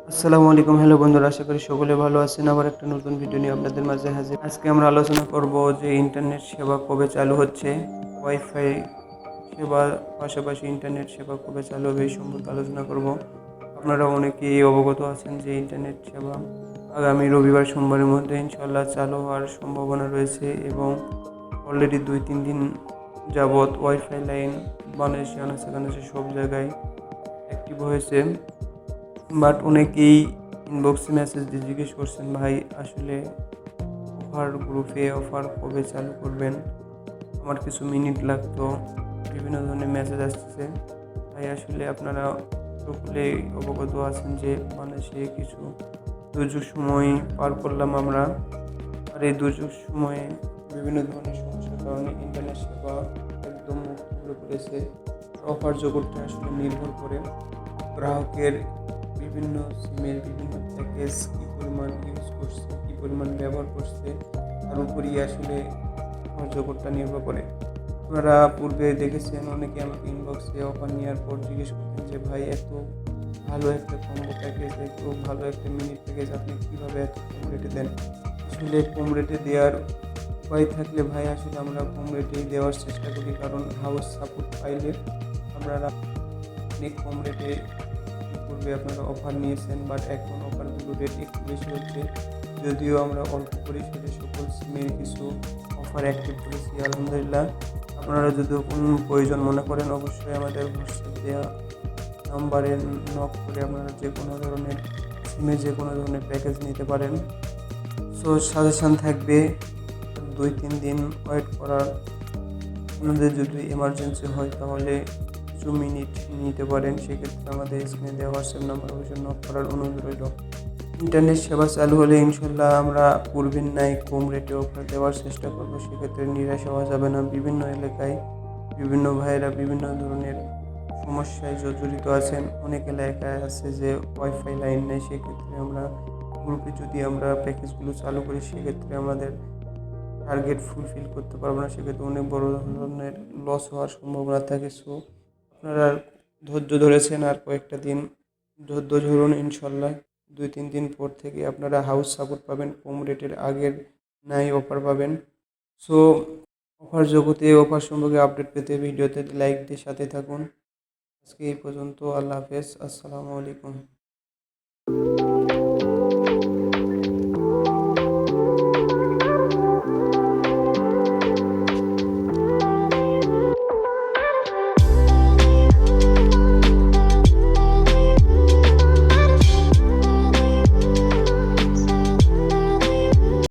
আসসালামু আলাইকুম। হ্যালো বন্ধুরা, আশা করি সকলে ভালো আছেন। আবার একটা নতুন ভিডিও নিয়ে আপনাদের মাঝে হাজির। আজকে আমরা আলোচনা করব যে ইন্টারনেট সেবা কবে চালু হচ্ছে, ওয়াইফাই সেবার পাশাপাশি ইন্টারনেট সেবা কবে চালু হবে এই সম্পর্কে আলোচনা করব। আপনারা অনেকেই অবগত আছেন যে ইন্টারনেট সেবা আগামী রবিবার সোমবারের মধ্যে ইনশাল্লাহ চালু হওয়ার সম্ভাবনা রয়েছে এবং অলরেডি 2-3 দিন যাবৎ ওয়াইফাই লাইন বাংলাদেশে আনাচে কানাচে সব জায়গায় অ্যাক্টিভ হয়েছে। বাট অনেকেই ইনবক্সে মেসেজ দিয়ে জিজ্ঞেস করছেন, ভাই আসলে অফার গ্রুপে অফার কবে চালু করবেন, আমার কিছু মিনিট লাগতো, বিভিন্ন ধরনের মেসেজ আসতেছে। ভাই আসলে আপনারা সকলেই অবগত আছেন যে বাংলাদেশে কিছু দুর্যোগ সময় পার করলাম আমরা। আর এই দুর্যোগ সময়ে বিভিন্ন ধরনের সমস্যার কারণে ইন্টারনেট সেবা একদম মুক্ত হয়ে পড়েছে। অফার জগৎটা আসলে নির্ভর করে গ্রাহকের বিভিন্ন সিমের বিভিন্ন প্যাকেজ কী পরিমাণ ইউজ করছে, কী পরিমাণ ব্যবহার করছে, তার উপরই আসলে অফার জগৎটা নির্ভর করে। আপনারা পূর্বে দেখেছেন অনেকে আমাকে ইনবক্সে অফার নেওয়ার পর জিজ্ঞেস করতেন যে ভাই এত ভালো একটা কম্বো প্যাকেজ, এত ভালো একটা মিনিট প্যাকেজ আপনি কীভাবে এত কম রেটে দেন। আসলে কম রেটে দেওয়ার উপায় থাকলে ভাই আসলে আমরা কম রেটেই দেওয়ার চেষ্টা করি, কারণ হাউস সাপোর্ট পাইলে আপনারা অনেক কম রেটে পূর্বে আপনারা অফার নিয়েছেন, বাট এখন অফারগুলো রেট একটু বেশি হচ্ছে। যদিও আমরা অল্প পরিসরে সকল সিমের কিছু অফার অ্যাক্টিভ করেছি আলহামদুলিল্লাহ। আপনারা যদি কোনো প্রয়োজন মনে করেন অবশ্যই আমাদের হোয়াটসঅ্যাপ দেওয়া নাম্বারে নক করে আপনারা যে কোনো ধরনের সিমে যে কোনো ধরনের প্যাকেজ নিতে পারেন। সো সাজেশান থাকবে 2-3 দিন ওয়েট করার। আপনাদের যদি এমার্জেন্সি হয় তাহলে কিছু মিনিট নিতে পারেন, সেক্ষেত্রে আমাদের স্ক্রিনে দেওয়া হোয়াটসঅ্যাপ নাম্বার অবশ্যই নক করার অনুরোধ রইল। ইন্টারনেট সেবা চালু হলে ইনশাল্লাহ আমরা পূর্বের ন্যায় কম রেটে অফার দেওয়ার চেষ্টা করব, সেক্ষেত্রে নিরাশ হওয়া যাবে না। বিভিন্ন এলাকায় বিভিন্ন ভাইয়েরা বিভিন্ন ধরনের সমস্যায় জর্জরিত আছেন। অনেক এলাকায় আছে যে ওয়াইফাই লাইন নেই, সেক্ষেত্রে আমরা গ্রুপে যদি আমরা প্যাকেজগুলো চালু করি সেক্ষেত্রে আমাদের টার্গেট ফুলফিল করতে পারবো না, সেক্ষেত্রে অনেক বড় ধরনের লস হওয়ার সম্ভাবনা থাকে। সো আপনারা ধৈর্য ধরেছেন, আর কয়েকটা দিন ধৈর্য ধরুন, ইনশাল্লাহ 2-3 দিন পর থেকে আপনারা হাউস সাপোর্ট পাবেন, কম রেটের আগের নাই অফার পাবেন। সো অফার জগতে অফার সম্পর্কে আপডেট পেতে ভিডিওতে লাইক দিয়ে সাথে থাকুন। আজকে এই পর্যন্ত। আল্লাহ হাফেজ। আসসালামু আলাইকুম।